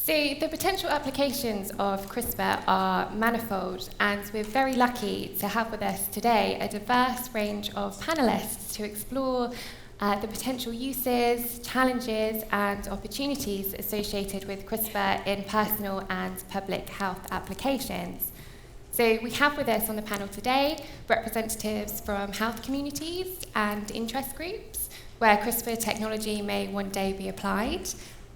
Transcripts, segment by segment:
So the potential applications of CRISPR are manifold, and we're very lucky to have with us today a diverse range of panelists to explore the potential uses, challenges, and opportunities associated with CRISPR in personal and public health applications. So we have with us on the panel today representatives from health communities and interest groups where CRISPR technology may one day be applied,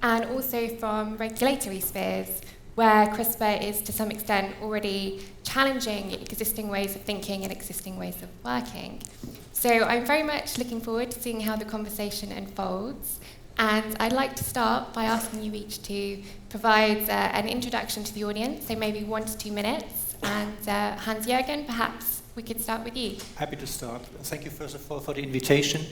and also from regulatory spheres where CRISPR is to some extent already challenging existing ways of thinking and existing ways of working. So I'm very much looking forward to seeing how the conversation unfolds, and I'd like to start by asking you each to provide an introduction to the audience, so maybe 1 to 2 minutes, and Hans-Juergen, perhaps we could start with you. Happy to start. Thank you first of all for the invitation.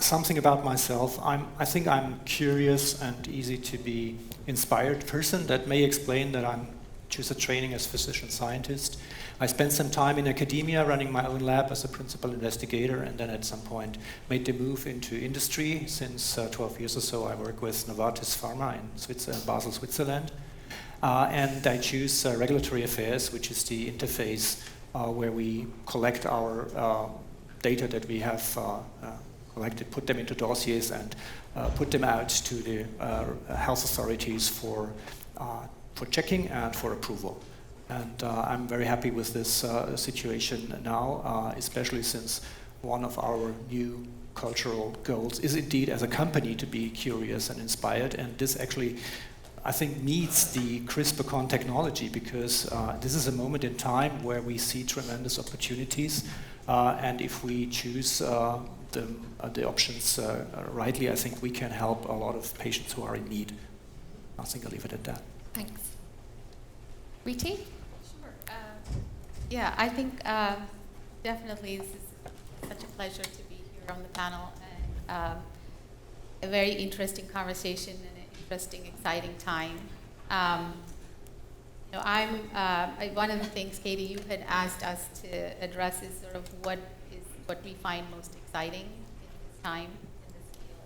Something about myself. I think I'm curious and easy to be inspired person. That may explain that I choose a training as physician scientist. I spent some time in academia running my own lab as a principal investigator, and then at some point made the move into industry. Since 12 years or so, I work with Novartis Pharma in Basel, Switzerland. And I choose regulatory affairs, which is the interface where we collect our data that we have collected, put them into dossiers, and put them out to the health authorities for checking and for approval. And I'm very happy with this situation now, especially since one of our new cultural goals is indeed as a company to be curious and inspired, and this actually I think meets the CRISPRcon technology, because this is a moment in time where we see tremendous opportunities, and if we choose the options rightly, I think we can help a lot of patients who are in need. I think I'll leave it at that. Thanks. Ritu? Sure. Yeah, I think definitely this is such a pleasure to be here on the panel, and a very interesting conversation and an interesting, exciting time. One of the things, Katie, you had asked us to address is sort of what we find most exciting in this time, in this field.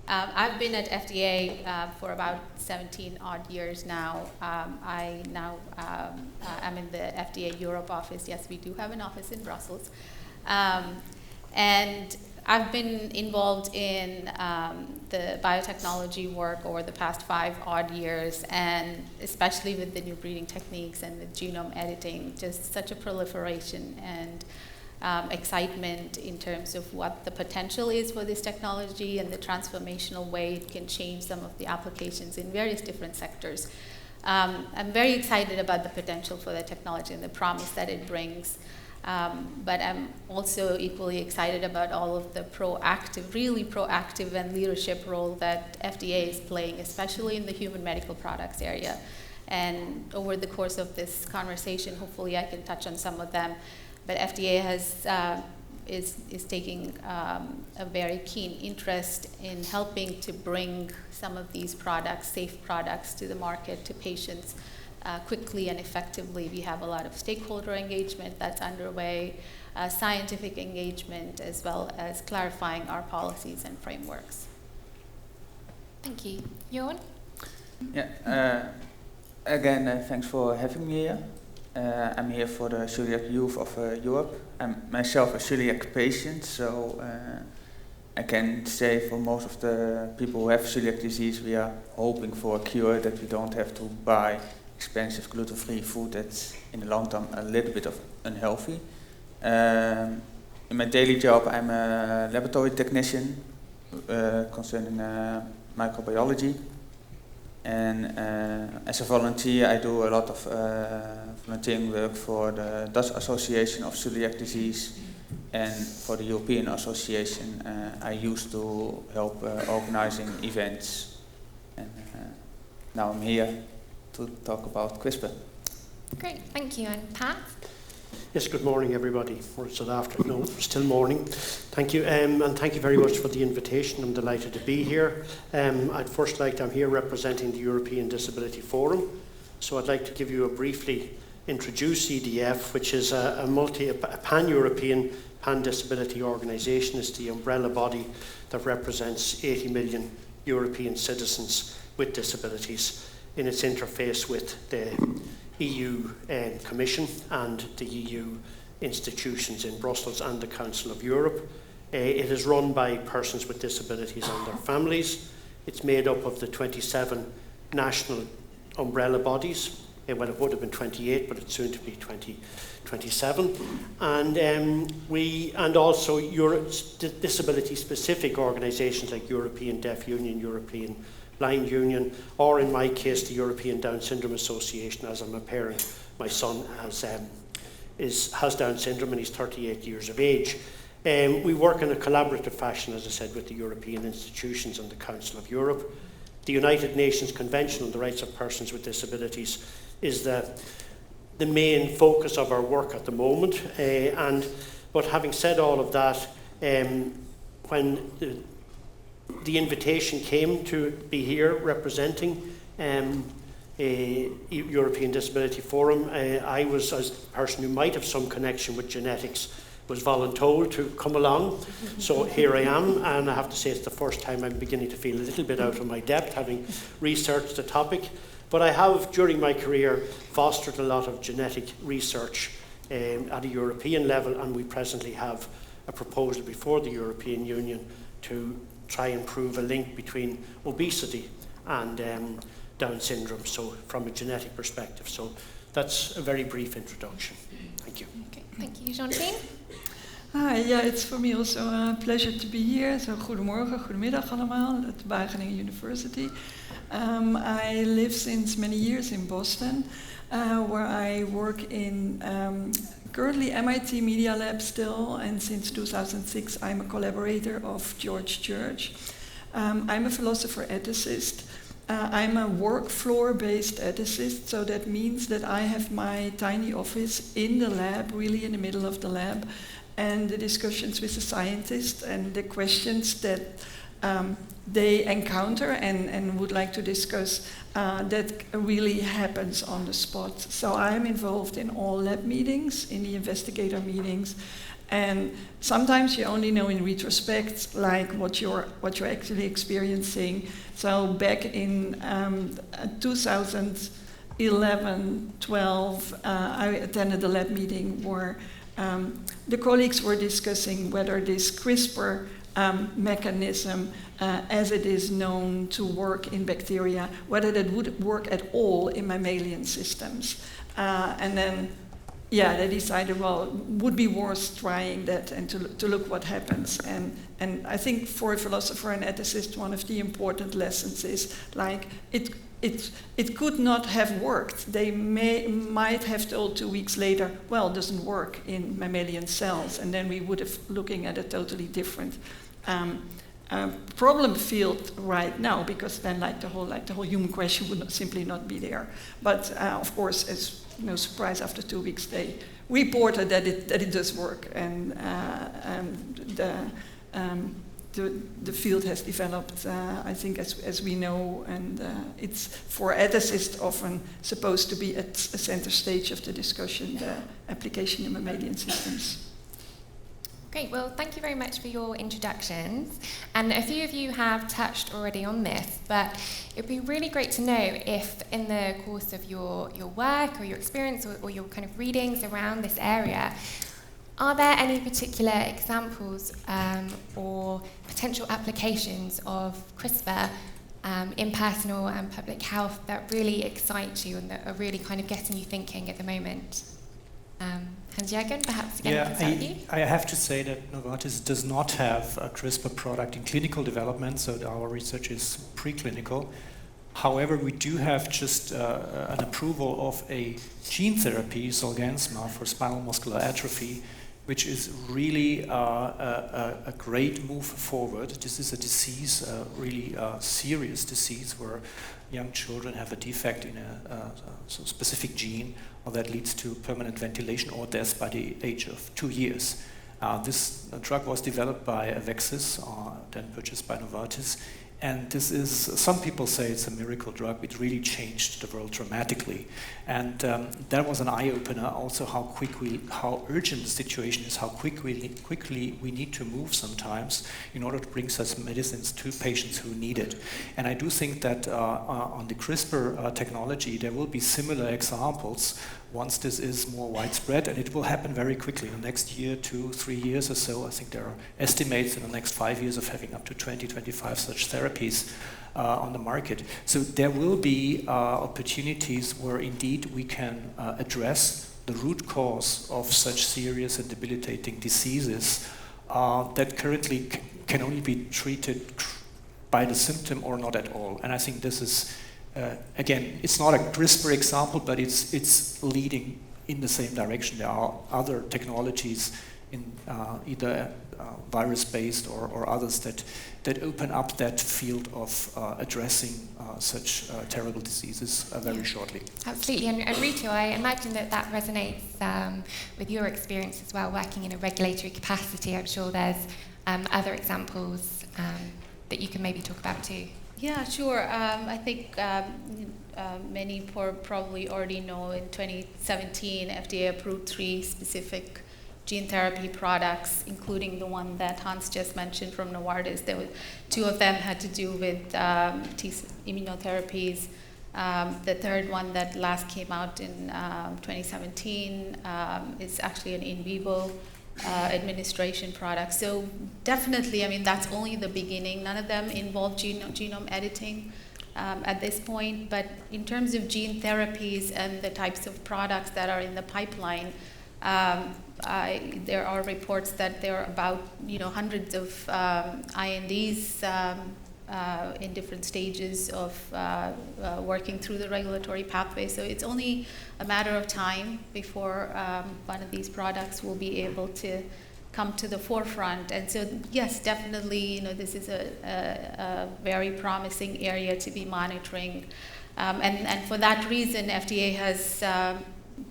I've been at FDA for about 17 odd years now. I now am in the FDA Europe office. Yes, we do have an office in Brussels. And I've been involved in the biotechnology work over the past 5 odd years, and especially with the new breeding techniques and with genome editing, just such a proliferation and excitement in terms of what the potential is for this technology and the transformational way it can change some of the applications in various different sectors. I'm very excited about the potential for the technology and the promise that it brings. But I'm also equally excited about all of the really proactive and leadership role that FDA is playing, especially in the human medical products area. And over the course of this conversation, hopefully I can touch on some of them. But FDA is taking a very keen interest in helping to bring some of these products, safe products, to the market, to patients quickly and effectively. We have a lot of stakeholder engagement that's underway, scientific engagement, as well as clarifying our policies and frameworks. Thank you. Jorn? Yeah. Again, thanks for having me here. I'm here for the Coeliac Youth of Europe. I'm myself a celiac patient, so I can say for most of the people who have celiac disease, we are hoping for a cure, that we don't have to buy expensive gluten-free food that's in the long term a little bit of unhealthy. In my daily job, I'm a laboratory technician concerning microbiology. And as a volunteer, I do a lot of volunteering work for the Dutch Association of Celiac Disease and for the European Association. I used to help organizing events, and now I'm here to talk about CRISPR. Great, thank you. And Pat? Yes, good morning, everybody. Or it's still afternoon, still morning. Thank you, and thank you very much for the invitation. I'm delighted to be here. I'm here representing the European Disability Forum. So I'd like to give you briefly introduce EDF, which is a pan-European, pan-disability organisation. It's the umbrella body that represents 80 million European citizens with disabilities in its interface with the EU Commission and the EU institutions in Brussels and the Council of Europe. It is run by persons with disabilities and their families. It's made up of the 27 national umbrella bodies. Well, it would have been 28, but it's soon to be 27. And also disability-specific organisations like European Deaf Union, European Blind Union, or in my case, the European Down Syndrome Association. As I'm a parent, my son has Down syndrome and he's 38 years of age. We work in a collaborative fashion, as I said, with the European institutions and the Council of Europe. The United Nations Convention on the Rights of Persons with Disabilities is the main focus of our work at the moment. But having said all of that, when the invitation came to be here representing a European Disability Forum, I was, as a person who might have some connection with genetics, was voluntold to come along. So here I am, and I have to say it's the first time I'm beginning to feel a little bit out of my depth, having researched the topic. But I have, during my career, fostered a lot of genetic research at a European level, and we presently have a proposal before the European Union to try and prove a link between obesity and Down syndrome, so from a genetic perspective. So that's a very brief introduction. Thank you. Okay, thank you, Jeantine. Hi, yeah, it's for me also a pleasure to be here. So, goedemorgen, goedemiddag allemaal at Wageningen University. I live since many years in Boston, where I work in currently MIT Media Lab still, and since 2006 I'm a collaborator of George Church. I'm a philosopher ethicist. I'm a work floor-based ethicist, so that means that I have my tiny office in the lab, really in the middle of the lab, and the discussions with the scientists and the questions that they encounter and would like to discuss, that really happens on the spot. So I'm involved in all lab meetings, in the investigator meetings, and sometimes you only know in retrospect, like what you're actually experiencing. So back in 2011-12, I attended a lab meeting where the colleagues were discussing whether this CRISPR mechanism, as it is known to work in bacteria, whether that would work at all in mammalian systems. And then, yeah, they decided, well, it would be worth trying that and to look what happens. And I think for a philosopher and ethicist, one of the important lessons is, like, it could not have worked. They might have told 2 weeks later, well, it doesn't work in mammalian cells, and then we would have looking at a totally different problem field right now, because then the whole human question would simply not be there. But of course, as no surprise, after 2 weeks they reported that it does work, and the field has developed, I think, as we know, and it's for ethicists often supposed to be at a center stage of the discussion, the application in mammalian systems. Great, well, thank you very much for your introductions. And a few of you have touched already on this, but it'd be really great to know if in the course of your work or your experience or your kind of readings around this area, are there any particular examples or potential applications of CRISPR in personal and public health that really excite you and that are really kind of getting you thinking at the moment? Hans-Juergen, perhaps again, can start with you. I have to say that Novartis does not have a CRISPR product in clinical development, so our research is preclinical. However, we do have just an approval of a gene therapy, Zolgensma, for spinal muscular atrophy, which is really a great move forward. This is a disease, a really serious disease, where young children have a defect in a specific gene, or that leads to permanent ventilation or death by the age of 2 years. This drug was developed by Avexis, then purchased by Novartis, And this is, some people say it's a miracle drug. It really changed the world dramatically. And that was an eye-opener also how urgent the situation is, how quickly we need to move sometimes in order to bring such medicines to patients who need it. And I do think that on the CRISPR technology, there will be similar examples once this is more widespread, and it will happen very quickly. In the next year, 2-3 years or so, I think there are estimates in the next 5 years of having up to 20-25 such therapies on the market. So there will be opportunities where indeed we can address the root cause of such serious and debilitating diseases that currently can only be treated by the symptom or not at all. And I think this is again, it's not a CRISPR example, but it's leading in the same direction. There are other technologies in either virus-based or others that open up that field of addressing such terrible diseases very shortly. Absolutely, and Ritu, I imagine that resonates with your experience as well, working in a regulatory capacity. I'm sure there's other examples that you can maybe talk about too. Yeah, sure. I think many probably already know in 2017, FDA approved 3 specific gene therapy products, including the one that Hans just mentioned from Novartis. 2 of them had to do with immunotherapies. The third one that last came out in 2017 is actually an in vivo administration product. So definitely, I mean, that's only the beginning. None of them involve genome editing at this point. But in terms of gene therapies and the types of products that are in the pipeline, there are reports that there are about hundreds of INDs in different stages of working through the regulatory pathway. So it's only a matter of time before one of these products will be able to come to the forefront. And so, yes, definitely, this is a very promising area to be monitoring. And for that reason, FDA has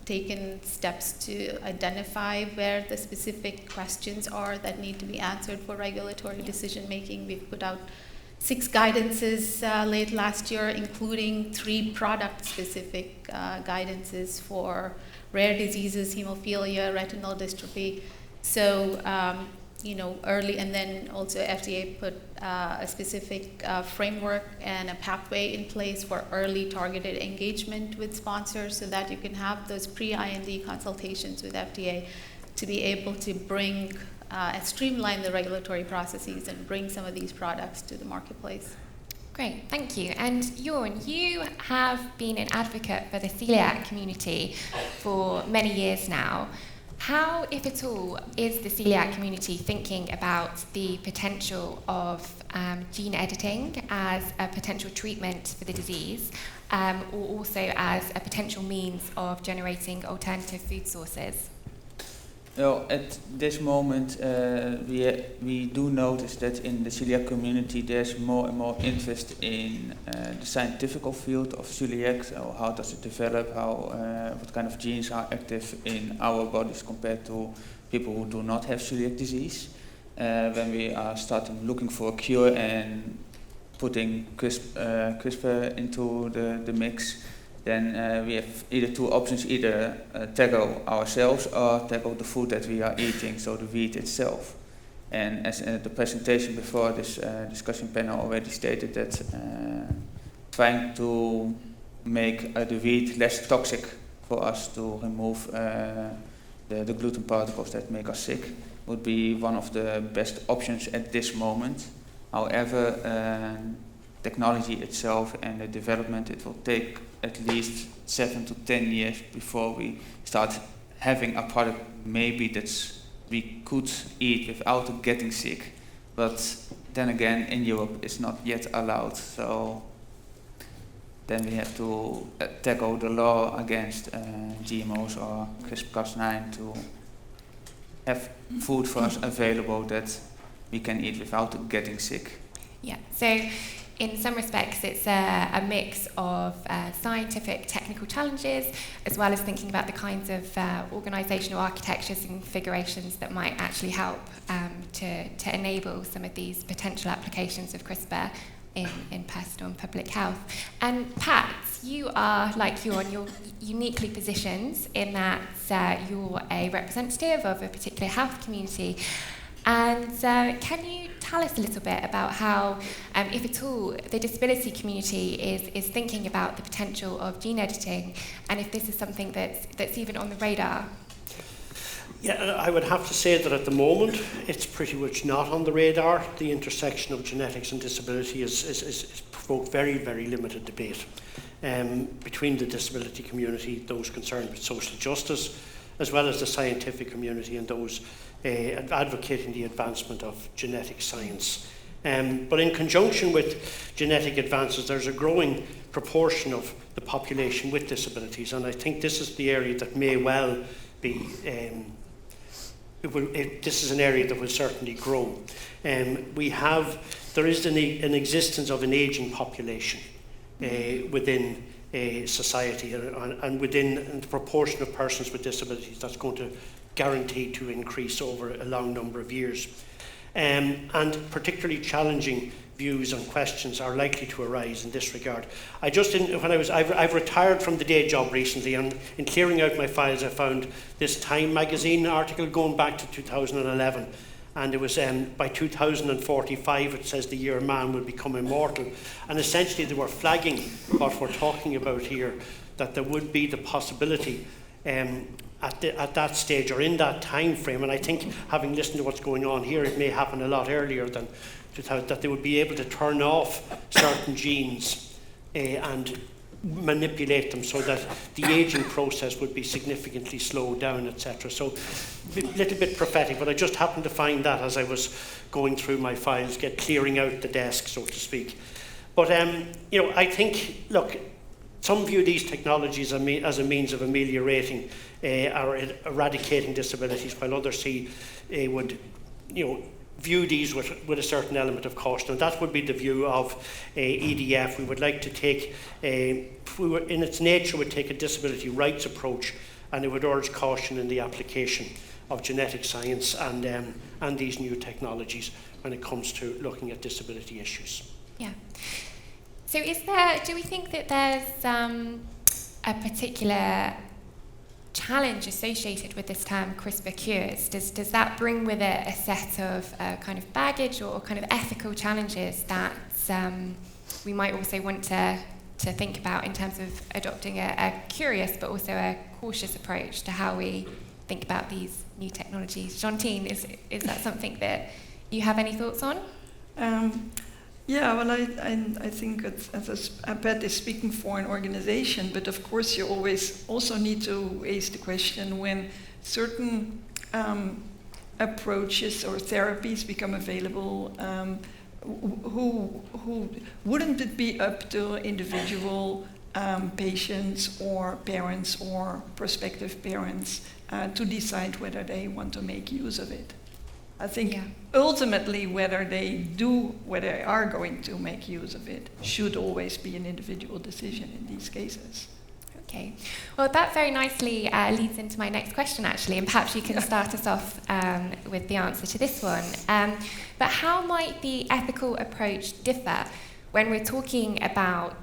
taken steps to identify where the specific questions are that need to be answered for regulatory decision making. We've put out 6 guidances late last year, including 3 product-specific guidances for rare diseases, hemophilia, retinal dystrophy. So, early, and then also FDA put a specific framework and a pathway in place for early targeted engagement with sponsors so that you can have those pre-IND consultations with FDA to be able to bring and streamline the regulatory processes and bring some of these products to the marketplace. Great, thank you. And Jorn, you have been an advocate for the celiac community for many years now. How, if at all, is the celiac community thinking about the potential of gene editing as a potential treatment for the disease, or also as a potential means of generating alternative food sources? Well, at this moment, we do notice that in the celiac community there's more and more interest in the scientific field of celiac. So how does it develop? What kind of genes are active in our bodies compared to people who do not have celiac disease? When we are starting looking for a cure and putting CRISPR into the mix, then we have either 2 options, either tackle ourselves or tackle the food that we are eating, so the wheat itself. And as the presentation before this discussion panel already stated, that trying to make the wheat less toxic for us to remove the gluten particles that make us sick would be one of the best options at this moment. However, technology itself and the development, it will take at least 7 to 10 years before we start having a product maybe that's we could eat without getting sick. But then again, in Europe it's not yet allowed, so then we have to tackle the law against GMOs or CRISPR-Cas9 to have food for us available that we can eat without getting sick. Yeah, so in some respects, it's a mix of scientific, technical challenges, as well as thinking about the kinds of organizational architectures and configurations that might actually help to enable some of these potential applications of CRISPR in personal and public health. And Pat, you are, like Jorn, you're uniquely positioned in that you're a representative of a particular health community. And can you tell us a little bit about how, if at all, the disability community is thinking about the potential of gene editing, and if this is something that's even on the radar? Yeah, I would have to say that at the moment it's pretty much not on the radar. The intersection of genetics and disability has provoked very, very limited debate between the disability community, those concerned with social justice, as well as the scientific community and those advocating the advancement of genetic science. But in conjunction with genetic advances, there's a growing proportion of the population with disabilities, and I think this is the area that may well be this is an area that will certainly grow. There is an existence of an ageing population within society, and within the proportion of persons with disabilities that's going to guarantee to increase over a long number of years. And particularly challenging views and questions are likely to arise in this regard. I've retired from the day job recently, and in clearing out my files I found this Time magazine article going back to 2011, and it was by 2045 it says the year man will become immortal, and essentially they were flagging what we're talking about here, that there would be the possibility at that stage or in that time frame, and I think having listened to what's going on here, it may happen a lot earlier than that they would be able to turn off certain genes and manipulate them so that the aging process would be significantly slowed down, etc. So a little bit prophetic, but I just happened to find that as I was going through my files, clearing out the desk, so to speak. But I think, look, some view these technologies as a means of ameliorating or eradicating disabilities, while others would view these with a certain element of caution, and that would be the view of EDF. We would like to take, in its nature, would take a disability rights approach, and it would urge caution in the application of genetic science and these new technologies when it comes to looking at disability issues. Yeah. So do we think that there's a particular challenge associated with this term CRISPR-Cas? Does that bring with it a set of kind of baggage or kind of ethical challenges that we might also want to think about in terms of adopting a curious but also a cautious approach to how we think about these new technologies? Jeantine, is that something that you have any thoughts on? Yeah, well, I think Pat is speaking for an organization, but of course you always also need to raise the question when certain approaches or therapies become available, who wouldn't it be up to individual patients or parents or prospective parents to decide whether they want to make use of it? I think ultimately whether they are going to make use of it should always be an individual decision in these cases. Okay. Well, that very nicely leads into my next question, actually, and perhaps you can start us off with the answer to this one. But how might the ethical approach differ when we're talking about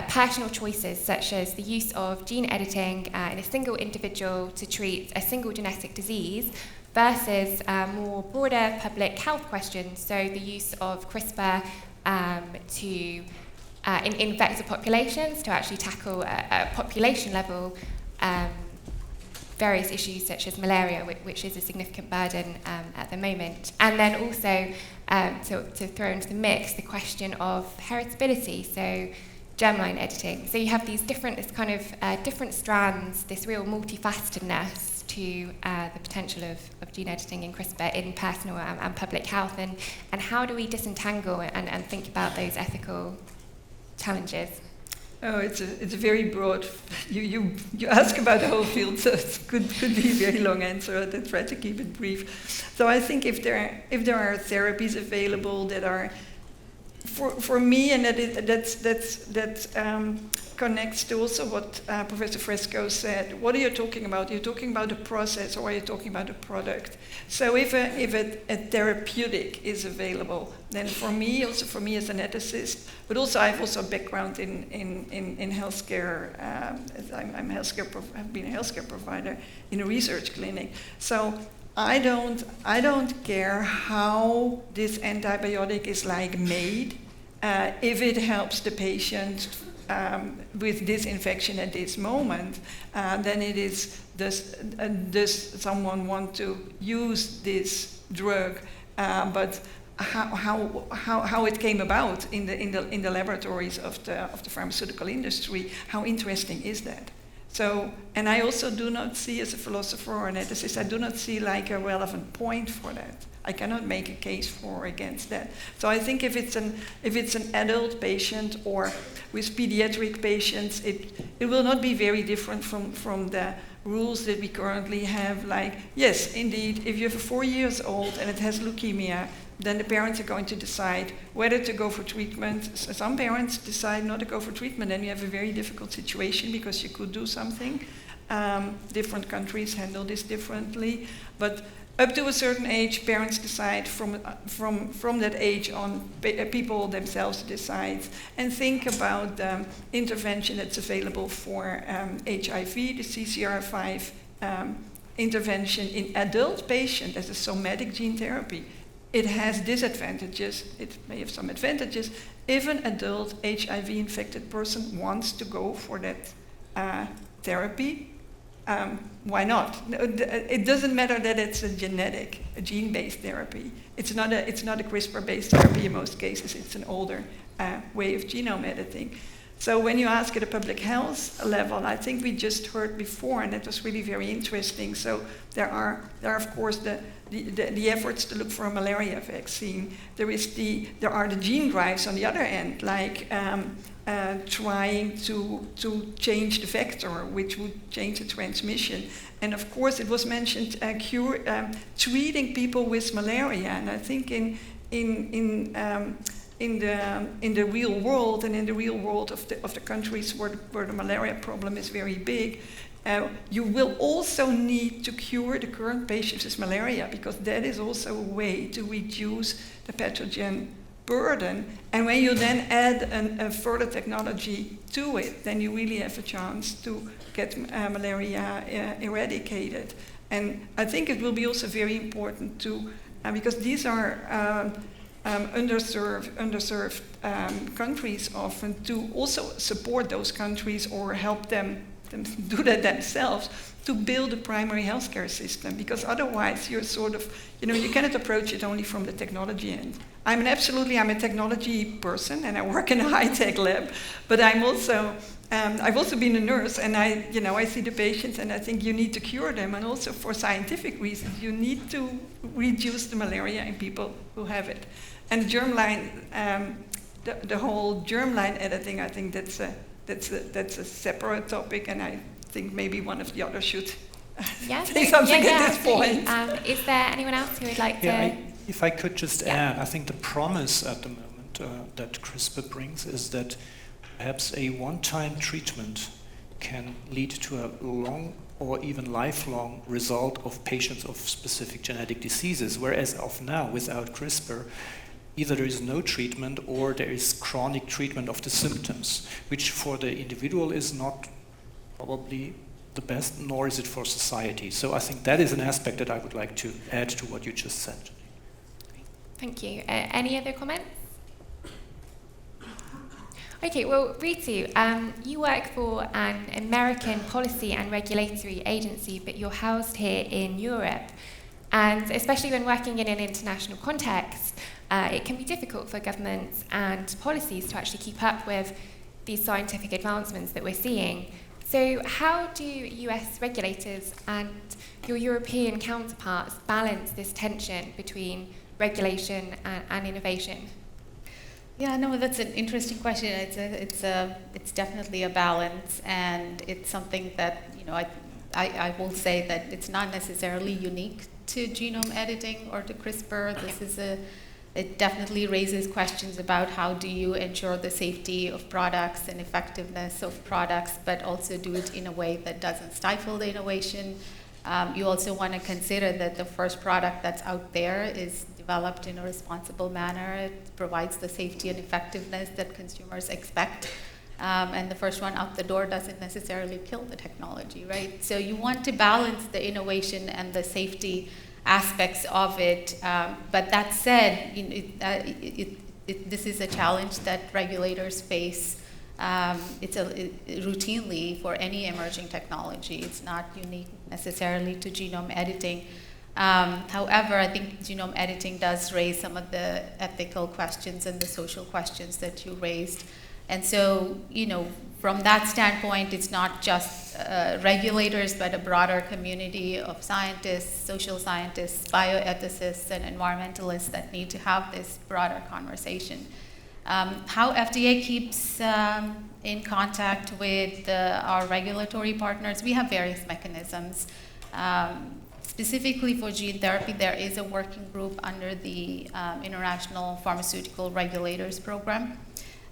personal choices such as the use of gene editing in a single individual to treat a single genetic disease versus more broader public health questions, so the use of CRISPR in vector populations to actually tackle a population level various issues such as malaria, which is a significant burden at the moment. And then also to throw into the mix the question of heritability, so germline editing. So you have these different strands, this real multifacetedness to the potential of gene editing in CRISPR in personal and public health, and how do we disentangle and think about those ethical challenges? Oh, it's a very broad. You ask about the whole field, so it could be a very long answer. I'll try to keep it brief. So I think if there are therapies available that are for me, and that's connects to also what Professor Fresco said. What are you talking about? Are you talking about a process or are you talking about a product? So if a therapeutic is available, then for me as an ethicist, but also I have also a background in healthcare. I've been a healthcare provider in a research clinic. So I don't care how this antibiotic is made. If it helps the patient with this infection at this moment, then it is does someone want to use this drug? But how it came about in the laboratories of the pharmaceutical industry? How interesting is that? So, and I also do not see, as a philosopher or an ethicist, I do not see a relevant point for that. I cannot make a case for or against that. So I think if it's an adult patient or with pediatric patients, it will not be very different from the rules that we currently have. Yes, indeed, if you have a 4 years old and it has leukemia, then the parents are going to decide whether to go for treatment. So some parents decide not to go for treatment, and you have a very difficult situation because you could do something. Different countries handle this differently, but up to a certain age, parents decide from that age on, people themselves decide and think about the intervention that's available for HIV, the CCR5 intervention in adult patient as a somatic gene therapy. It has disadvantages, it may have some advantages. If an adult HIV-infected person wants to go for that therapy, why not? It doesn't matter that it's a gene-based therapy. It's not a CRISPR-based therapy in most cases. It's an older way of genome editing. So when you ask at a public health level, I think we just heard before, and that was really very interesting. So there are of course the efforts to look for a malaria vaccine. There are the gene drives on the other end, trying to change the vector, which would change the transmission. And of course, it was mentioned treating people with malaria. And I think in the real world and in the real world of the countries where the malaria problem is very big, you will also need to cure the current patients with malaria, because that is also a way to reduce the pathogen burden. And when you then add a further technology to it, then you really have a chance to get malaria eradicated. And I think it will be also very important to, because these are underserved countries often, to also support those countries or help them do that themselves, to build a primary healthcare system, because otherwise you're sort of, you cannot approach it only from the technology end. I'm a technology person and I work in a high-tech lab, but I've also been a nurse, and I see the patients, and I think you need to cure them, and also for scientific reasons, you need to reduce the malaria in people who have it. And germline, the whole germline editing, I think that's a separate topic, and I think maybe one of the others should say something at this point. Is there anyone else who would like to? If I could just add, I think the promise at the moment that CRISPR brings is that perhaps a one-time treatment can lead to a long or even lifelong result of patients of specific genetic diseases, whereas of now, without CRISPR, either there is no treatment or there is chronic treatment of the symptoms, which for the individual is not probably the best, nor is it for society. So I think that is an aspect that I would like to add to what you just said. Thank you. Any other comments? Okay, well, Ritu, you work for an American policy and regulatory agency, but you're housed here in Europe. And especially when working in an international context, it can be difficult for governments and policies to actually keep up with these scientific advancements that we're seeing. So how do US regulators and your European counterparts balance this tension between regulation and innovation? Yeah, no, that's an interesting question. It's definitely a balance, and it's something that I will say that it's not necessarily unique to genome editing or to CRISPR. This is it definitely raises questions about how do you ensure the safety of products and effectiveness of products, but also do it in a way that doesn't stifle the innovation. You also want to consider that the first product that's out there is developed in a responsible manner. It provides the safety and effectiveness that consumers expect. And the first one out the door doesn't necessarily kill the technology, right? So you want to balance the innovation and the safety aspects of it. But that said, this is a challenge that regulators face. Routinely for any emerging technology. It's not unique necessarily to genome editing. However, I think genome editing does raise some of the ethical questions and the social questions that you raised. And so, from that standpoint, it's not just regulators, but a broader community of scientists, social scientists, bioethicists, and environmentalists that need to have this broader conversation. How FDA keeps in contact with our regulatory partners, we have various mechanisms. Specifically for gene therapy, there is a working group under the International Pharmaceutical Regulators Program,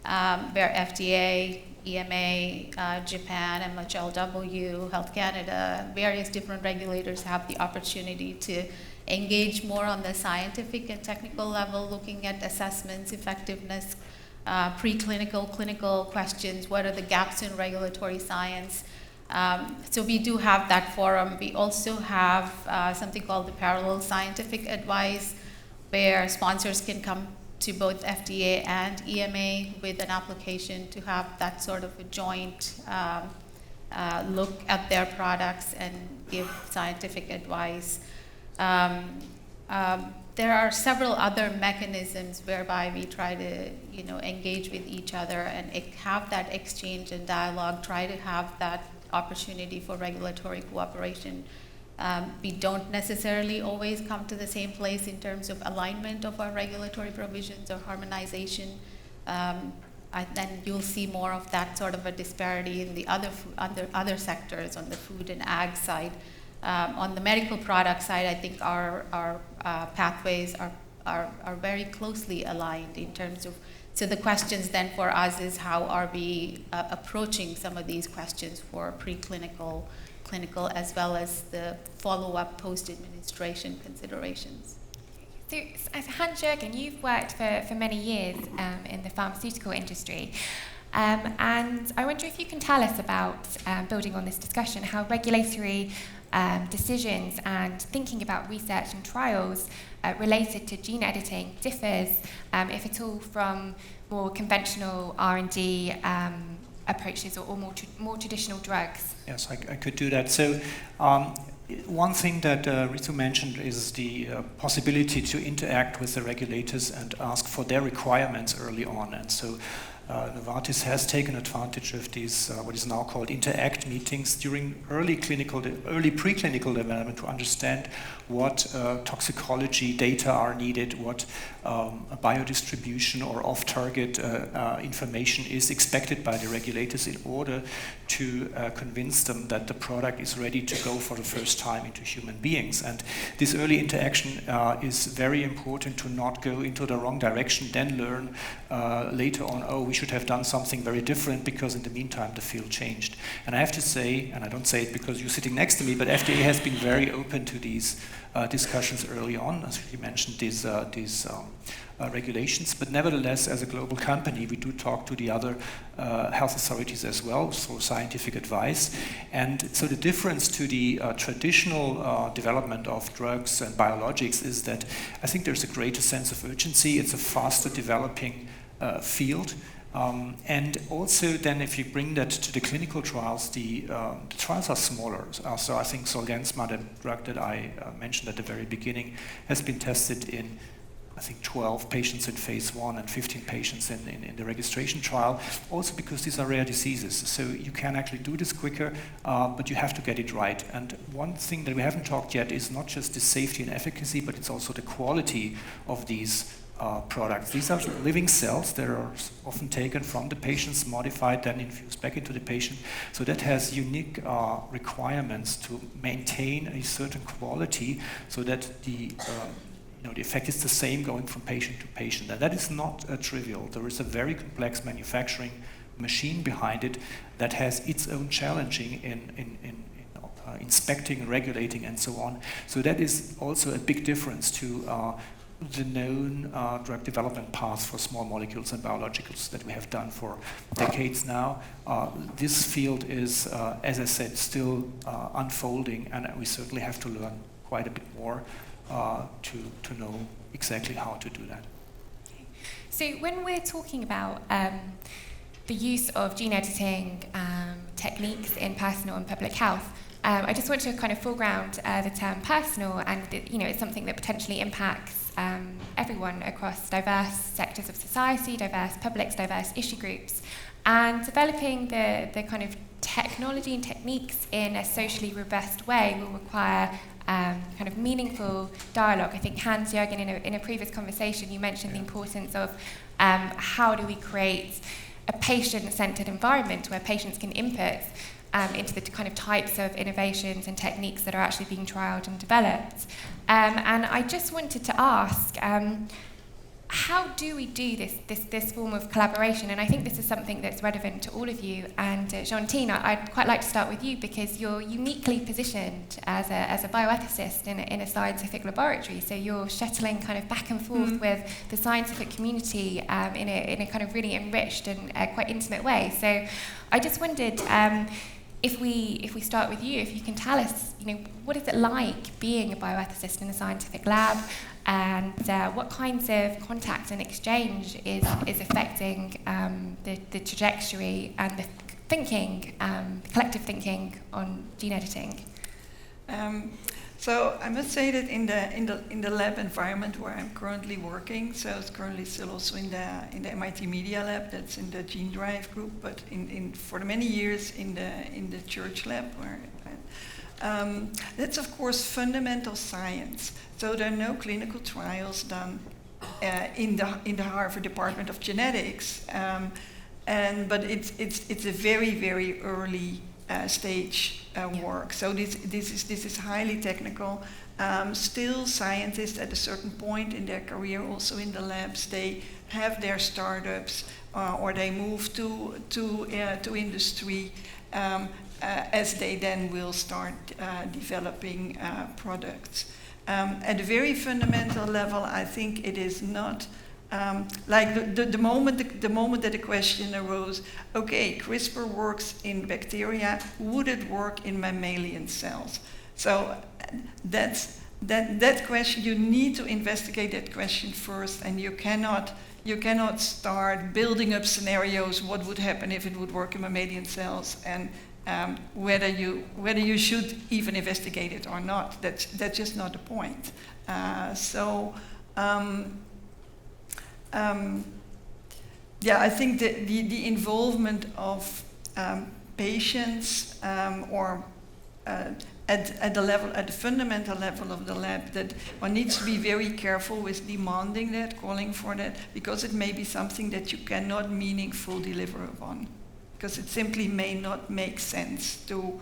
where FDA, EMA, Japan, MHLW, Health Canada, various different regulators have the opportunity to engage more on the scientific and technical level, looking at assessments, effectiveness, preclinical, clinical questions, what are the gaps in regulatory science. So we do have that forum. We also have something called the Parallel Scientific Advice, where sponsors can come to both FDA and EMA with an application to have that sort of a joint look at their products and give scientific advice. There are several other mechanisms whereby we try to, engage with each other and have that exchange and dialogue, try to have that opportunity for regulatory cooperation. We don't necessarily always come to the same place in terms of alignment of our regulatory provisions or harmonization. Then you'll see more of that sort of a disparity in the other sectors on the food and ag side. On the medical product side, I think our pathways are very closely aligned in terms of. So the questions then for us is how are we approaching some of these questions for preclinical, clinical, as well as the follow-up post-administration considerations. So, as Hans-Juergen, you've worked for many years in the pharmaceutical industry. And I wonder if you can tell us about, building on this discussion, how regulatory decisions and thinking about research and trials related to gene editing differs, if at all, from more conventional R&D approaches or more traditional drugs. Yes, I could do that. So one thing that Ritu mentioned is the possibility to interact with the regulators and ask for their requirements early on. And so Novartis has taken advantage of these, what is now called interact meetings during early preclinical development to understand what toxicology data are needed, what biodistribution or off-target information is expected by the regulators in order to convince them that the product is ready to go for the first time into human beings. And this early interaction is very important to not go into the wrong direction, then learn later on, oh, we should have done something very different because in the meantime the field changed. And I have to say, and I don't say it because you're sitting next to me, but FDA has been very open to these discussions early on, as you mentioned, these regulations. But nevertheless, as a global company, we do talk to the other health authorities as well for scientific advice. And so the difference to the traditional development of drugs and biologics is that I think there's a greater sense of urgency. It's a faster developing field. And also then if you bring that to the clinical trials, the trials are smaller. So I think Zolgensma, the drug that I mentioned at the very beginning, has been tested in, I think, 12 patients in phase 1 and 15 patients in the registration trial, also because these are rare diseases. So you can actually do this quicker, but you have to get it right. And one thing that we haven't talked yet is not just the safety and efficacy, but it's also the quality of these products. These are living cells that are often taken from the patients, modified, then infused back into the patient. So that has unique requirements to maintain a certain quality so that the the effect is the same going from patient to patient. And that is not trivial. There is a very complex manufacturing machine behind it that has its own challenging in inspecting, regulating, and so on. So that is also a big difference to the known drug development path for small molecules and biologicals that we have done for decades now. This field is, as I said, still unfolding, and we certainly have to learn quite a bit more to know exactly how to do that. So when we're talking about the use of gene editing techniques in personal and public health, I just want to kind of foreground the term personal, and it's something that potentially impacts everyone across diverse sectors of society, diverse publics, diverse issue groups, and developing the kind of technology and techniques in a socially robust way will require kind of meaningful dialogue. I think Hans-Juergen, in a previous conversation, you mentioned the importance of how do we create a patient-centered environment where patients can input into the kind of types of innovations and techniques that are actually being trialled and developed. And I just wanted to ask, how do we do this form of collaboration? And I think this is something that's relevant to all of you. And Jeantine, I'd quite like to start with you, because you're uniquely positioned as a bioethicist in a scientific laboratory. So you're shuttling kind of back and forth with the scientific community in a kind of really enriched and quite intimate way. So I just wondered, if we start with you, if you can tell us, what is it like being a bioethicist in a scientific lab, and what kinds of contact and exchange is affecting the trajectory and the thinking, collective thinking on gene editing? So I must say that in the lab environment where I'm currently working, so it's currently still also in the MIT Media Lab, that's in the Gene Drive group, but for many years in the Church Lab, where that's of course fundamental science. So there are no clinical trials done in the Harvard Department of Genetics, but it's a very, very early stage work. So this is highly technical. Still, scientists at a certain point in their career, also in the labs, they have their startups or they move to industry as they then will start developing products. At a very fundamental level, I think it is not. Like the moment that the question arose, okay, CRISPR works in bacteria, would it work in mammalian cells? So that question, you need to investigate that question first, and you cannot start building up scenarios, what would happen if it would work in mammalian cells, and whether you should even investigate it or not. That's just not the point. I think the involvement of patients or at the fundamental level of the lab, that one needs to be very careful with demanding that, calling for that, because it may be something that you cannot meaningfully deliver upon, because it simply may not make sense to.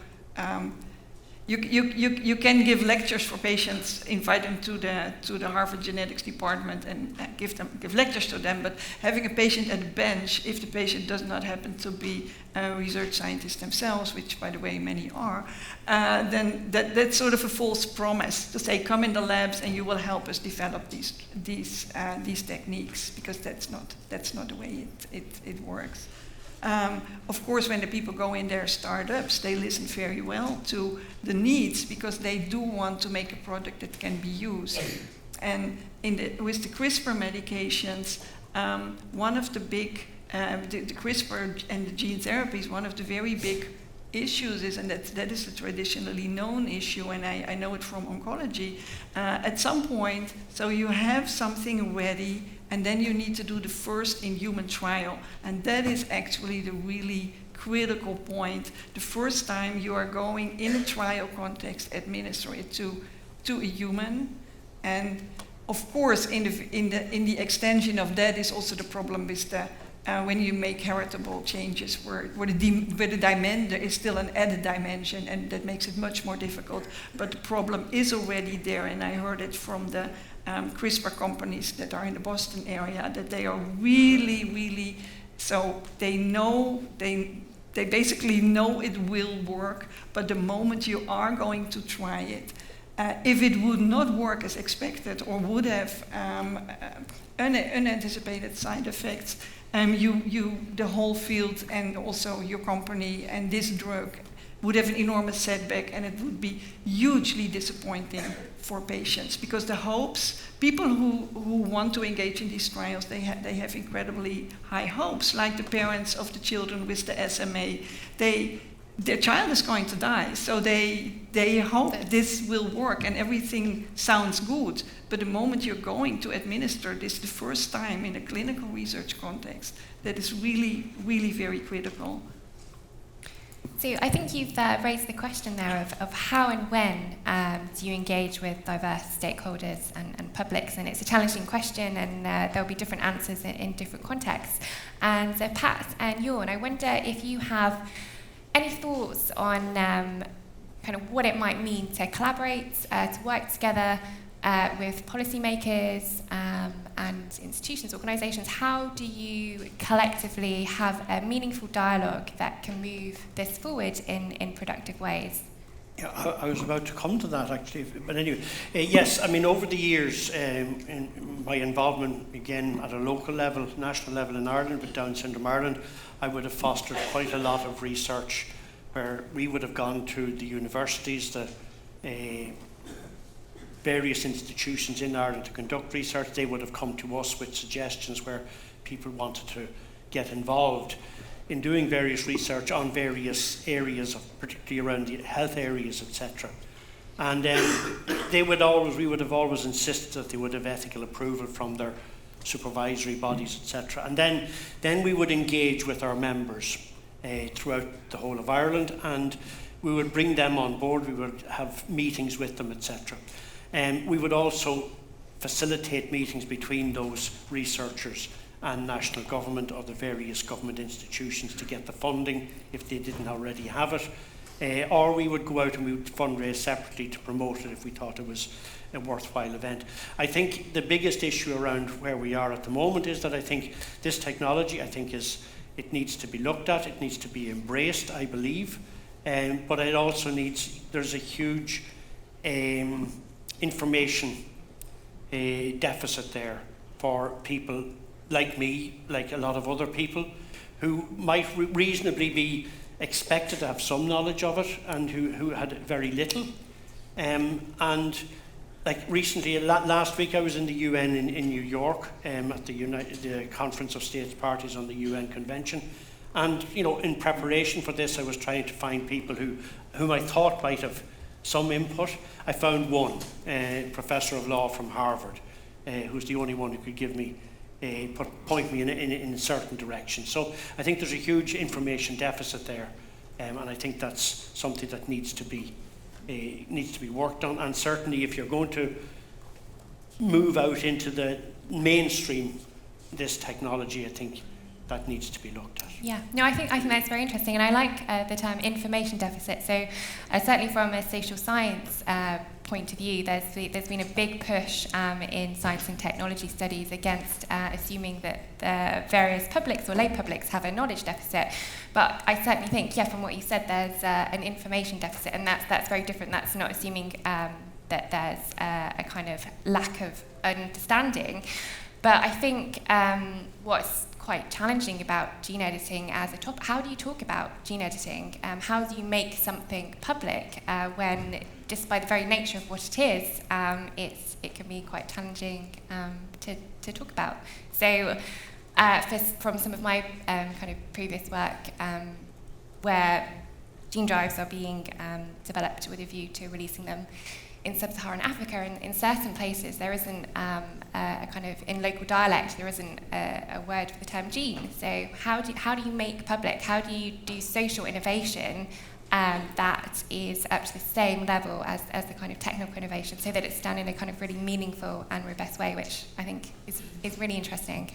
You can give lectures for patients, invite them to the Harvard Genetics department and give lectures to them, but having a patient at the bench, if the patient does not happen to be research scientists themselves, which by the way many are, then that's sort of a false promise to say, come in the labs and you will help us develop these techniques, because that's not the way it works. Of course, when the people go in their startups, they listen very well to the needs, because they do want to make a product that can be used. And with the CRISPR medications, one of the big, the CRISPR and the gene therapies, one of the very big issues is, and that is a traditionally known issue, and I know it from oncology, at some point, so you have something ready, and then you need to do the first in-human trial. And that is actually the really critical point. The first time you are going in a trial context, administer it to a human. And of course, in the extension of that is also the problem with when you make heritable changes where there is still an added dimension, and that makes it much more difficult. But the problem is already there, and I heard it from the CRISPR companies that are in the Boston area, that they are really, so they know, they basically know it will work, but the moment you are going to try it, if it would not work as expected or would have unanticipated side effects, the whole field and also your company and this drug would have an enormous setback, and it would be hugely disappointing for patients, because the hopes, people who want to engage in these trials, they have incredibly high hopes, like the parents of the children with the SMA. Their child is going to die, so they hope this will work and everything sounds good. But the moment you're going to administer this the first time in a clinical research context, that is really, really very critical. So I think you've raised the question there of how and when do you engage with diverse stakeholders and publics, and it's a challenging question, and there'll be different answers in different contexts. And Pat and Jorn, I wonder if you have any thoughts on kind of what it might mean to collaborate, to work together with policymakers and institutions, organisations. How do you collectively have a meaningful dialogue that can move this forward in productive ways? Yeah, I was about to come to that actually, but anyway, yes, I mean over the years, in my involvement again at a local level, national level in Ireland, but Down syndrome Ireland, I would have fostered quite a lot of research where we would have gone to the universities, the various institutions in Ireland to conduct research. They would have come to us with suggestions where people wanted to get involved in doing various research on various areas, particularly around the health areas, etc. And we would have always insisted that they would have ethical approval from their supervisory bodies, etc. And then we would engage with our members throughout the whole of Ireland, and we would bring them on board. We would have meetings with them, etc. And we would also facilitate meetings between those researchers and national government or the various government institutions to get the funding if they didn't already have it. Or we would go out and we would fundraise separately to promote it if we thought it was a worthwhile event. I think the biggest issue around where we are at the moment is that I think this technology, it needs to be looked at, it needs to be embraced, I believe. But it also there's a huge information deficit there for people like me, like a lot of other people, who might reasonably be expected to have some knowledge of it and who had very little. And like recently, last week I was in the UN in New York at the Conference of States Parties on the UN Convention. And in preparation for this, I was trying to find people whom I thought might have some input. I found one, professor of law from Harvard, who's the only one who could give me point me in a certain direction. So I think there's a huge information deficit there, and I think that's something that needs to be worked on. And certainly, if you're going to move out into the mainstream this technology, I think that needs to be looked at. Yeah, no, I think that's very interesting, and I like the term information deficit. So certainly from a social science point of view, there's been a big push in science and technology studies against assuming that the various publics or lay publics have a knowledge deficit. But I certainly think, from what you said, there's an information deficit, and that's very different. That's not assuming that there's a kind of lack of understanding. But I think what's quite challenging about gene editing as a topic, how do you talk about gene editing? How do you make something public when, just by the very nature of what it is, it can be quite challenging to talk about? So from some of my kind of previous work, where gene drives are being developed with a view to releasing them in sub-Saharan Africa, and in certain places there isn't a kind of, in local dialect, there isn't a word for the term gene. So how do you make public, how do you do social innovation that is up to the same level as the kind of technical innovation, so that it's done in a kind of really meaningful and robust way, which I think is really interesting.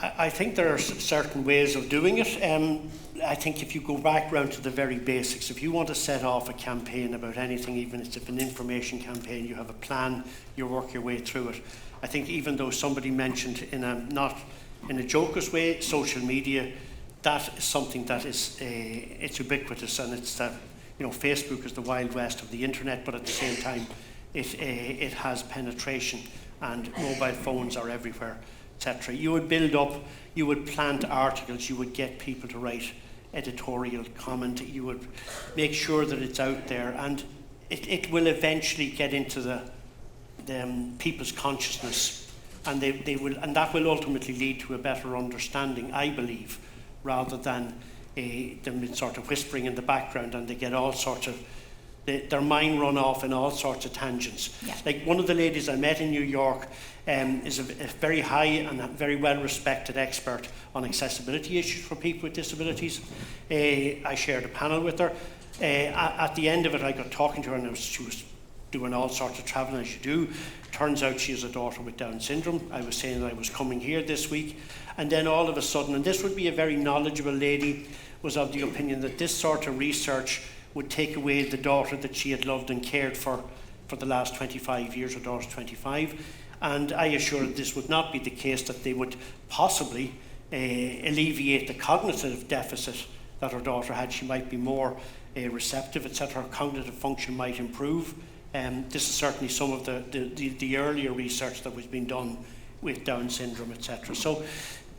I think there are certain ways of doing it. I think if you go back round to the very basics, if you want to set off a campaign about anything, even if it's an information campaign, you have a plan, you work your way through it. I think even though somebody mentioned not in a joker's way, social media, that is something that is it's ubiquitous, and it's that, you know, Facebook is the Wild West of the internet, but at the same time it has penetration, and mobile phones are everywhere, etc. You would build up, you would plant articles, you would get people to write editorial comment, you would make sure that it's out there, and it will eventually get into the people's consciousness, and they will, and that will ultimately lead to a better understanding, I believe, rather than them sort of whispering in the background, and they get all sorts of, their mind run off in all sorts of tangents. Yeah. Like one of the ladies I met in New York is a very high and a very well-respected expert on accessibility issues for people with disabilities. I shared a panel with her. At the end of it, I got talking to her, and she was doing all sorts of traveling as you do. Turns out she has a daughter with Down syndrome. I was saying that I was coming here this week, and then all of a sudden, and this would be a very knowledgeable lady, was of the opinion that this sort of research would take away the daughter that she had loved and cared for the last 25 years. Her daughter's 25, and I assured this would not be the case, that they would possibly alleviate the cognitive deficit that her daughter had. She might be more receptive, etc. Her cognitive function might improve. This is certainly some of the earlier research that was being done with Down syndrome, etc. So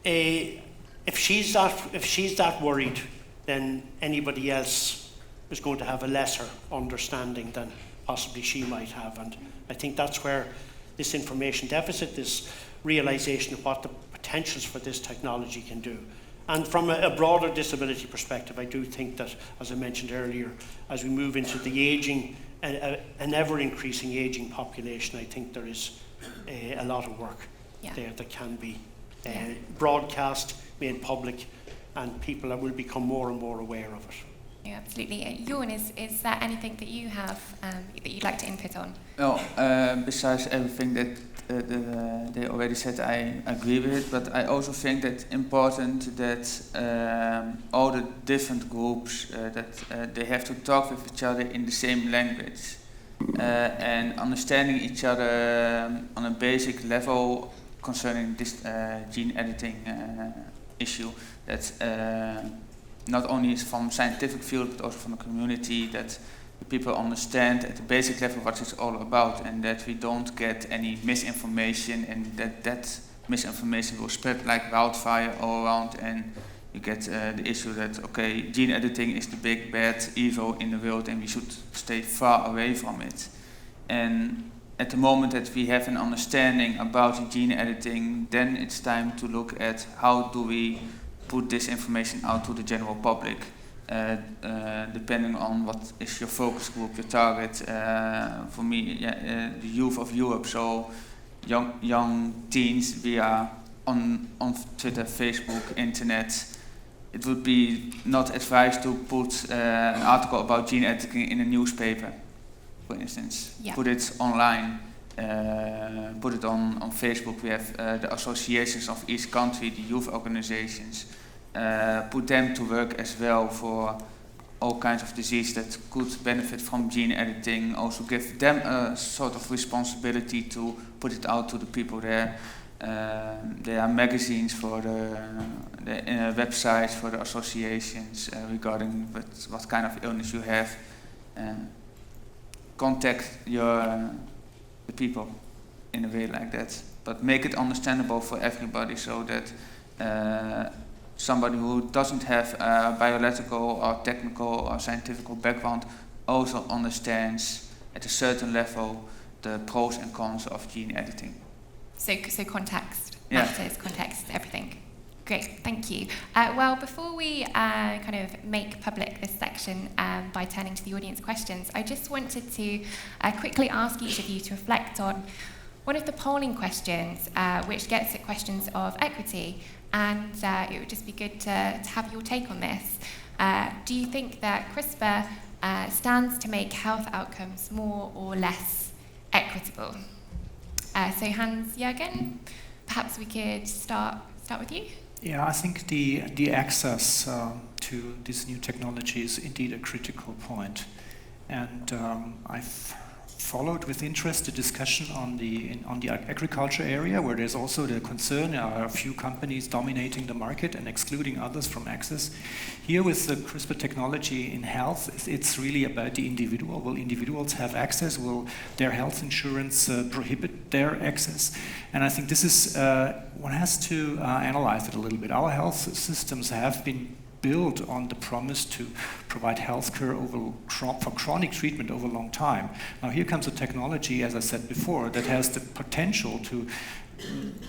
if she's that worried, then anybody else is going to have a lesser understanding than possibly she might have. And I think that's where this information deficit, this realization of what the potentials for this technology can do. And from a broader disability perspective, I do think that, as I mentioned earlier, as we move into the aging, an ever-increasing aging population, I think there is a lot of work there that can be broadcast, made public, and people will become more and more aware of it. Yeah, absolutely. Jorn, is there anything that you have that you'd like to input on? No, besides everything that they already said, I agree with it, but I also think that it's important that all the different groups, that they have to talk with each other in the same language, and understanding each other on a basic level concerning this gene editing issue, that not only is from scientific field but also from the community, that the people understand at the basic level what it's all about, and that we don't get any misinformation, and that misinformation will spread like wildfire all around, and you get the issue that, okay, gene editing is the big bad evil in the world and we should stay far away from it. And at the moment that we have an understanding about gene editing, then it's time to look at how do we put this information out to the general public, depending on what is your focus group, your target. For me, the youth of Europe, so young teens. We are on Twitter, Facebook, internet. It would be not advised to put an article about gene editing in a newspaper, for instance. Yeah. Put it online. Put it on Facebook. We have the associations of each country, the youth organizations. Put them to work as well for all kinds of disease that could benefit from gene editing. Also give them a sort of responsibility to put it out to the people there. There are magazines for the websites for the associations regarding what kind of illness you have. Contact the people in a way like that, but make it understandable for everybody, so that somebody who doesn't have a biological or technical or scientific background also understands at a certain level the pros and cons of gene editing. So context matters, context, everything. Great, thank you. Well, before we kind of make public this section by turning to the audience questions, I just wanted to quickly ask each of you to reflect on one of the polling questions, which gets at questions of equity, and it would just be good to have your take on this. Do you think that CRISPR stands to make health outcomes more or less equitable? So Hans-Juergen, perhaps we could start start with you. Yeah, I think the access to this new technology is indeed a critical point. And I've followed with interest the discussion on the agriculture area, where there's also the concern there are a few companies dominating the market and excluding others from access. Here with the CRISPR technology in health, it's really about the individual. Will individuals have access? Will their health insurance prohibit their access? And I think this is, one has to analyze it a little bit. Our health systems have been built on the promise to provide healthcare for chronic treatment over a long time. Now here comes a technology, as I said before, that has the potential to,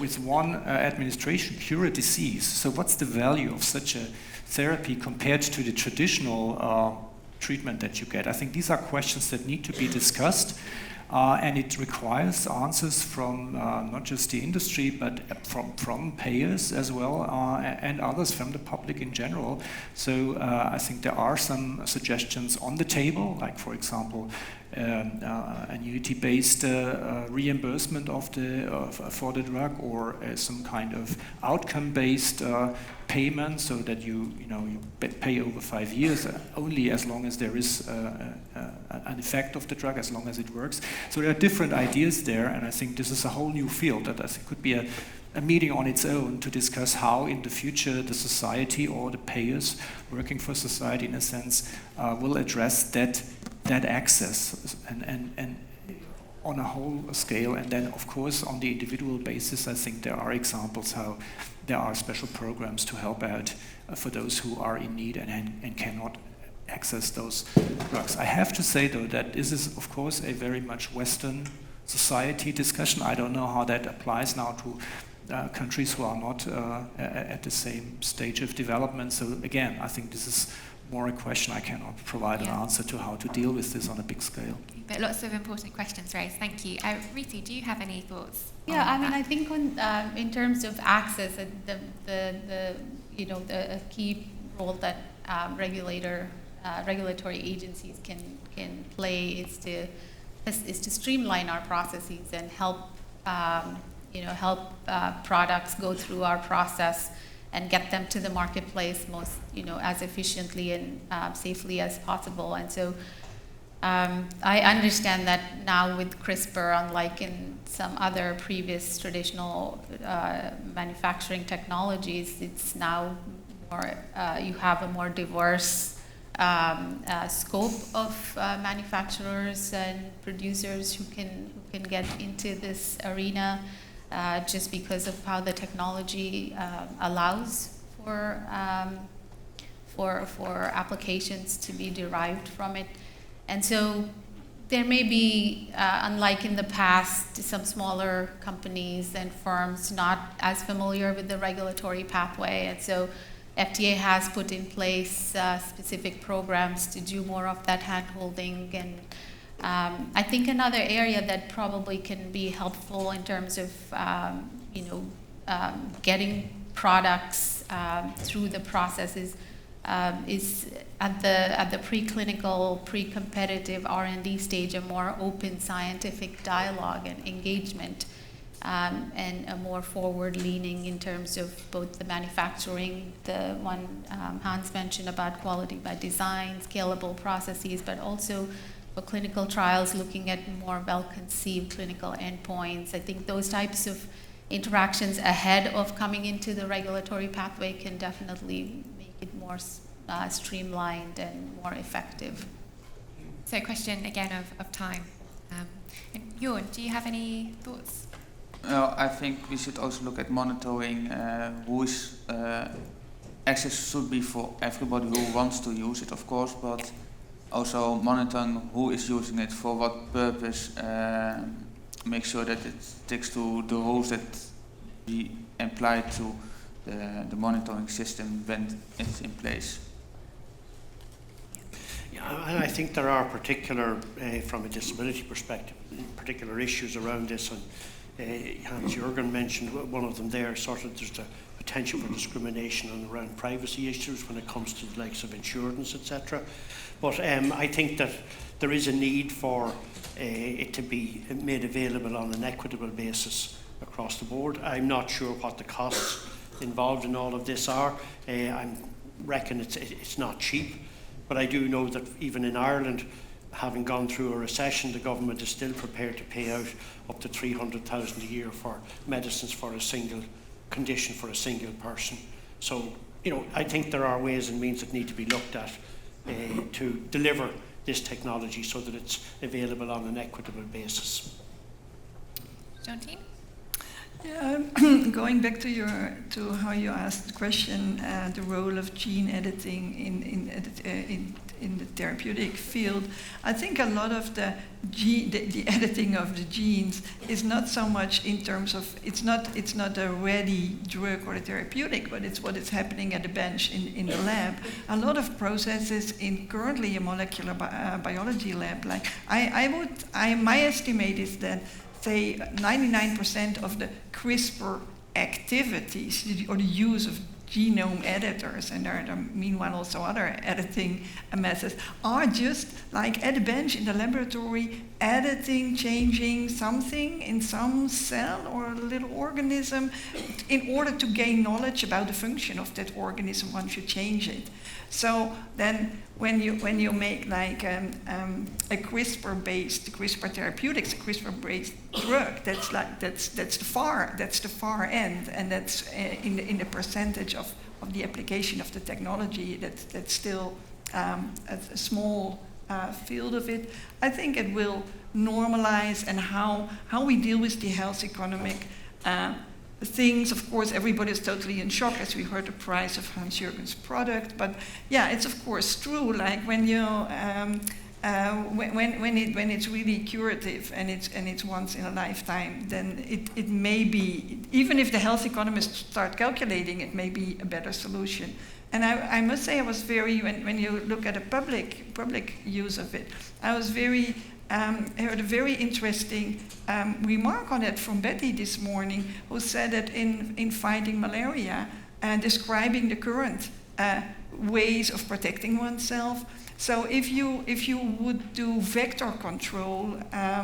with one administration, cure a disease. So what's the value of such a therapy compared to the traditional treatment that you get? I think these are questions that need to be discussed. And it requires answers from not just the industry, but from payers as well, and others, from the public in general. So I think there are some suggestions on the table, like, for example, annuity-based reimbursement for the drug, or some kind of outcome-based payment, so that you pay over 5 years only as long as there is an effect of the drug, as long as it works. So there are different ideas there, and I think this is a whole new field that I think could be a meeting on its own to discuss how in the future the society or the payers working for society, in a sense, will address that access and on a whole scale. And then, of course, on the individual basis, I think there are examples how there are special programs to help out for those who are in need and cannot access those drugs. I have to say, though, that this is, of course, a very much Western society discussion. I don't know how that applies now to countries who are not at the same stage of development. So again, I think this is more a question. I cannot provide an answer to how to deal with this on a big scale. But lots of important questions raised. Thank you. Ritu, do you have any thoughts? Yeah, I mean, I think in terms of access, the key role that regulatory agencies can play is to streamline our processes and help products go through our process and get them to the marketplace as efficiently and safely as possible. And so I understand that now with CRISPR, unlike in some other previous traditional manufacturing technologies, it's now more, you have a more diverse scope of manufacturers and producers who can get into this arena, just because of how the technology allows for applications to be derived from it. And so there may be, unlike in the past, some smaller companies and firms not as familiar with the regulatory pathway. And so FDA has put in place specific programs to do more of that hand-holding. And I think another area that probably can be helpful in terms of getting products through the process is at the preclinical, pre-competitive R&D stage, a more open scientific dialogue and engagement, and a more forward-leaning in terms of both the manufacturing, the one Hans mentioned about quality by design, scalable processes, but also for clinical trials, looking at more well-conceived clinical endpoints. I think those types of interactions ahead of coming into the regulatory pathway can definitely make it more streamlined and more effective. So, question again of time. And Jorn, do you have any thoughts? Well, I think we should also look at monitoring whose access should be for everybody who wants to use it, of course, but also monitoring who is using it, for what purpose, make sure that it sticks to the rules that we apply to the monitoring system when it's in place. Yeah, and I think there are particular, from a disability perspective, particular issues around this. And Hans-Juergen mentioned one of them there, sort of there's the potential for discrimination and around privacy issues when it comes to the likes of insurance, etc. But I think that there is a need for it to be made available on an equitable basis across the board. I'm not sure what the costs involved in all of this are. I reckon it's not cheap, but I do know that even in Ireland, having gone through a recession, the government is still prepared to pay out up to 300,000 a year for medicines for a single condition for a single person. So, I think there are ways and means that need to be looked at to deliver this technology so that it's available on an equitable basis. Jeantine? Yeah, going back to how you asked the question, the role of gene editing in the therapeutic field, I think a lot of the editing of the genes is not so much in terms of it's not a ready drug or a therapeutic, but it's what is happening at the bench in the lab. A lot of processes in currently a molecular biology lab, like my estimate is that say 99% of the CRISPR activities or the use of genome editors, and there are meanwhile also other editing methods, are just like at the bench in the laboratory, editing, changing something in some cell or a little organism in order to gain knowledge about the function of that organism once you change it. So then when you make like a CRISPR-based, CRISPR therapeutics, a CRISPR-based drug, that's the far end, and that's in the percentage of the application of the technology, that's still a small field of it. I think it will normalize, and how we deal with the health economic things. Of course, everybody is totally in shock as we heard the price of Hans-Juergen's product. But yeah, it's of course true. Like when you when it's really curative and it's once in a lifetime, then it may be, even if the health economists start calculating, it may be a better solution. And I must say, I was very, when you look at a public use of it, I was very. I heard a very interesting remark on it from Betty this morning, who said that in fighting malaria, describing the current ways of protecting oneself. So if you would do vector control, that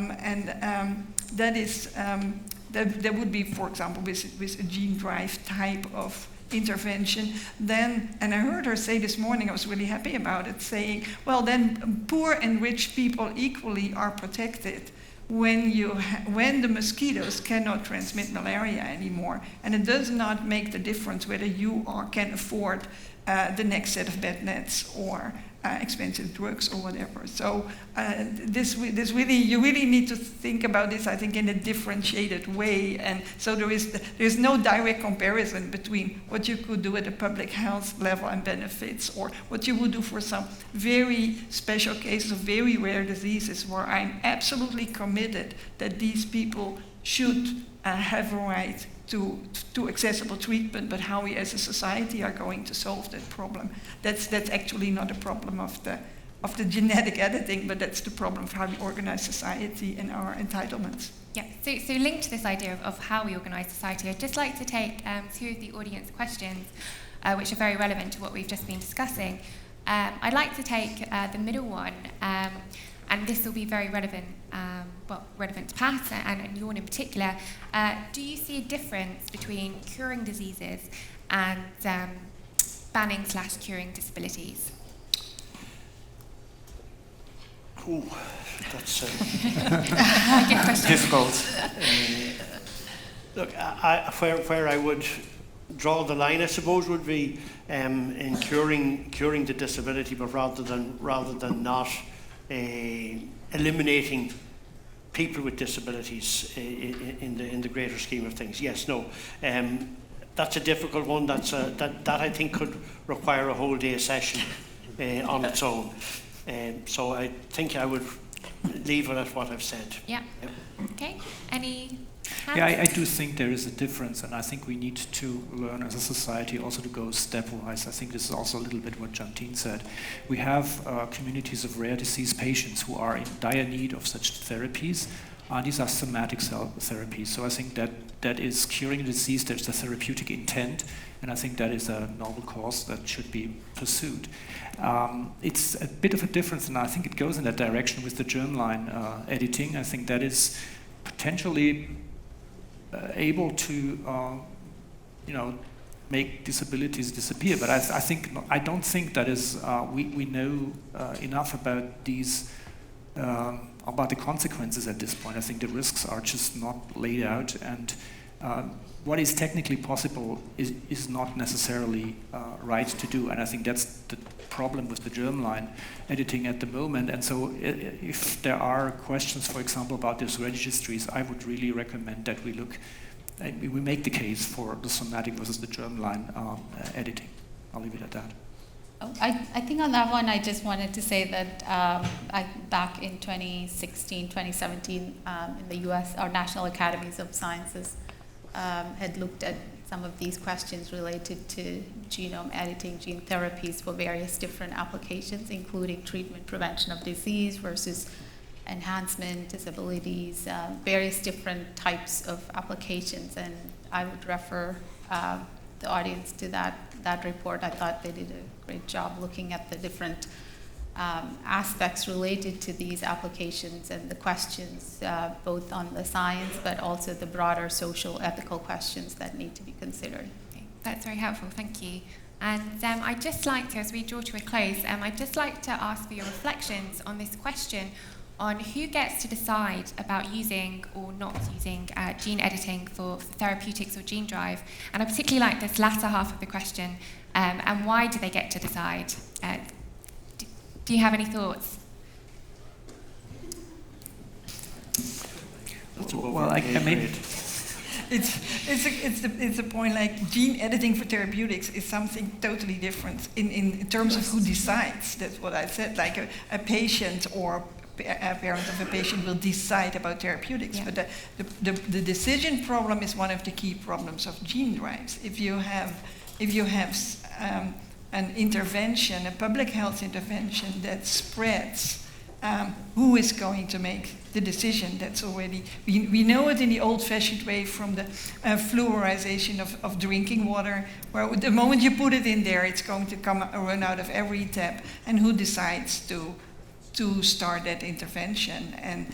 would be, for example, with a gene drive type of intervention, then, and I heard her say this morning, I was really happy about it, saying, well, then poor and rich people equally are protected when the mosquitoes cannot transmit malaria anymore. And it does not make the difference whether you can afford the next set of bed nets or expensive drugs or whatever. So this really, you really need to think about this, I think, in a differentiated way. And so there is no direct comparison between what you could do at a public health level and benefits, or what you would do for some very special cases of very rare diseases, where I'm absolutely committed that these people should have a right to accessible treatment, but how we as a society are going to solve that problem. That's actually not a problem of the genetic editing, but that's the problem of how we organize society and our entitlements. Yeah, so linked to this idea of how we organise society, I'd just like to take two of the audience questions, which are very relevant to what we've just been discussing. I'd like to take the middle one, and this will be very relevant, relevant to Pat and Jorn in particular. Do you see a difference between curing diseases and banning/curing disabilities? Ooh, that's difficult. Look, where I would draw the line, I suppose, would be in curing the disability, but rather than not eliminating people with disabilities in the greater scheme of things. Yes, no. That's a difficult one. That I think could require a whole day session on its own. So I think I would leave it at what I've said. Yeah. Yep. Okay. Any? Yeah, I do think there is a difference, and I think we need to learn as a society also to go stepwise. I think this is also a little bit what Jeantine said. We have communities of rare disease patients who are in dire need of such therapies. These are somatic cell therapies. So I think that is curing a disease, there's a therapeutic intent, and I think that is a noble cause that should be pursued. It's a bit of a difference, and I think it goes in that direction with the germline editing. I think that is potentially able to, make disabilities disappear. But I don't think that is we know enough about these about the consequences at this point. I think the risks are just not laid out, and what is technically possible is not necessarily right to do. And I think that's the problem with the germline editing at the moment. And so if there are questions, for example, about these registries, I would really recommend that we make the case for the somatic versus the germline editing. I'll leave it at that. I think on that one, I just wanted to say that back in 2016, 2017, in the US, our National Academies of Sciences had looked at some of these questions related to genome editing, gene therapies for various different applications, including treatment, prevention of disease versus enhancement, disabilities, various different types of applications. And I would refer the audience to that report. I thought they did a great job looking at the different aspects related to these applications and the questions, both on the science, but also the broader social ethical questions that need to be considered. Okay. That's very helpful, thank you. And I'd just like to, as we draw to a close, I'd just like to ask for your reflections on this question on who gets to decide about using or not using gene editing for therapeutics or gene drive. And I particularly like this latter half of the question, and why do they get to decide? Do you have any thoughts? Well, I mean, it's a point like gene editing for therapeutics is something totally different in terms of who decides. That's what I said. Like a patient or a parent of a patient will decide about therapeutics, yeah. But the decision problem is one of the key problems of gene drives. If you have an intervention, a public health intervention that spreads, who is going to make the decision? That's already, we know it in the old-fashioned way from the fluorization of drinking water, where the moment you put it in there, it's going to run out of every tap, and who decides to start that intervention? And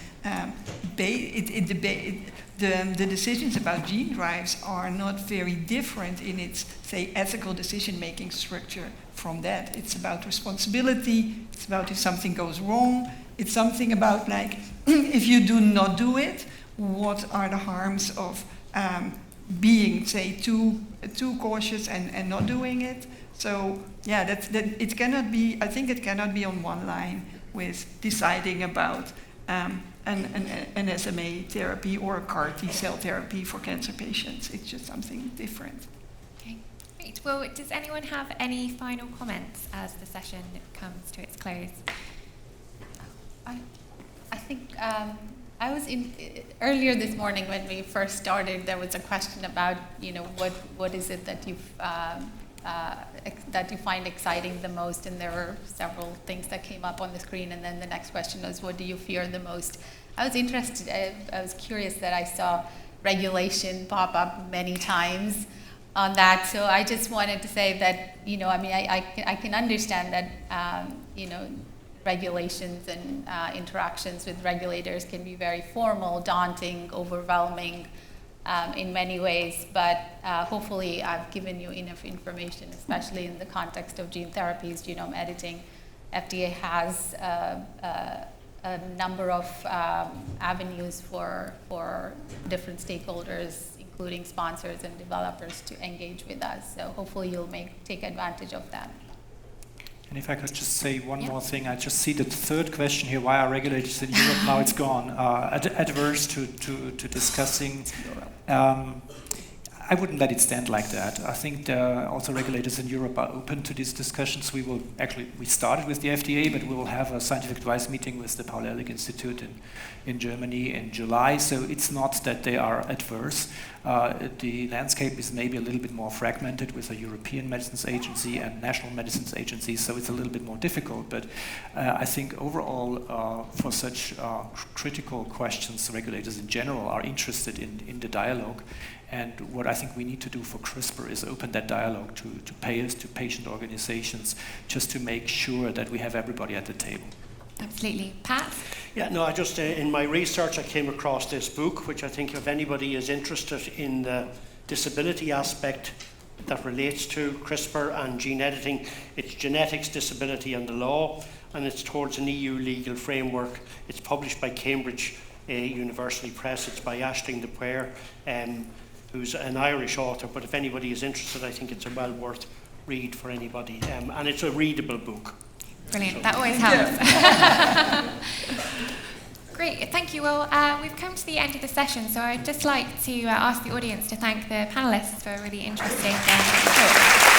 the decisions about gene drives are not very different in its, say, ethical decision-making structure from that. It's about responsibility, it's about if something goes wrong, it's something about, like, if you do not do it, what are the harms of being, say, too cautious and not doing it? So, yeah, it cannot be, I think it cannot be on one line with deciding about an SMA therapy or a CAR T-cell therapy for cancer patients. It's just something different. Okay, great. Well, does anyone have any final comments as the session comes to its close? I think I was earlier this morning when we first started, there was a question about, what is it that that you find exciting the most, and there were several things that came up on the screen, and then the next question was, what do you fear the most? I was curious that I saw regulation pop up many times on that, so I just wanted to say that, I can understand that, regulations and interactions with regulators can be very formal, daunting, overwhelming, in many ways, but hopefully I've given you enough information, especially in the context of gene therapies, genome editing. FDA has a number of avenues for different stakeholders, including sponsors and developers, to engage with us. So hopefully you'll take advantage of that. And if I could just say one more thing, I just see the third question here, why are regulators in Europe, now it's gone, adverse to discussing. I wouldn't let it stand like that. I think also regulators in Europe are open to these discussions. We started with the FDA, but we will have a scientific advice meeting with the Paul-Ehrlich Institute in Germany in July, so it's not that they are adverse. The landscape is maybe a little bit more fragmented with a European Medicines Agency and national medicines agencies, so it's a little bit more difficult, but I think overall for such critical questions, regulators in general are interested in the dialogue. And what I think we need to do for CRISPR is open that dialogue to payers, to patient organizations, just to make sure that we have everybody at the table. Absolutely. Pat? Yeah, no, I just, in my research, I came across this book, which I think if anybody is interested in the disability aspect that relates to CRISPR and gene editing. It's Genetics, Disability and the Law, and it's towards an EU legal framework. It's published by Cambridge University Press. It's by Aisling de Puer, who's an Irish author, but if anybody is interested, I think it's a well worth read for anybody. And it's a readable book. Brilliant, So, that always helps. Great, thank you. Well, we've come to the end of the session, so I'd just like to ask the audience to thank the panelists for a really interesting talk.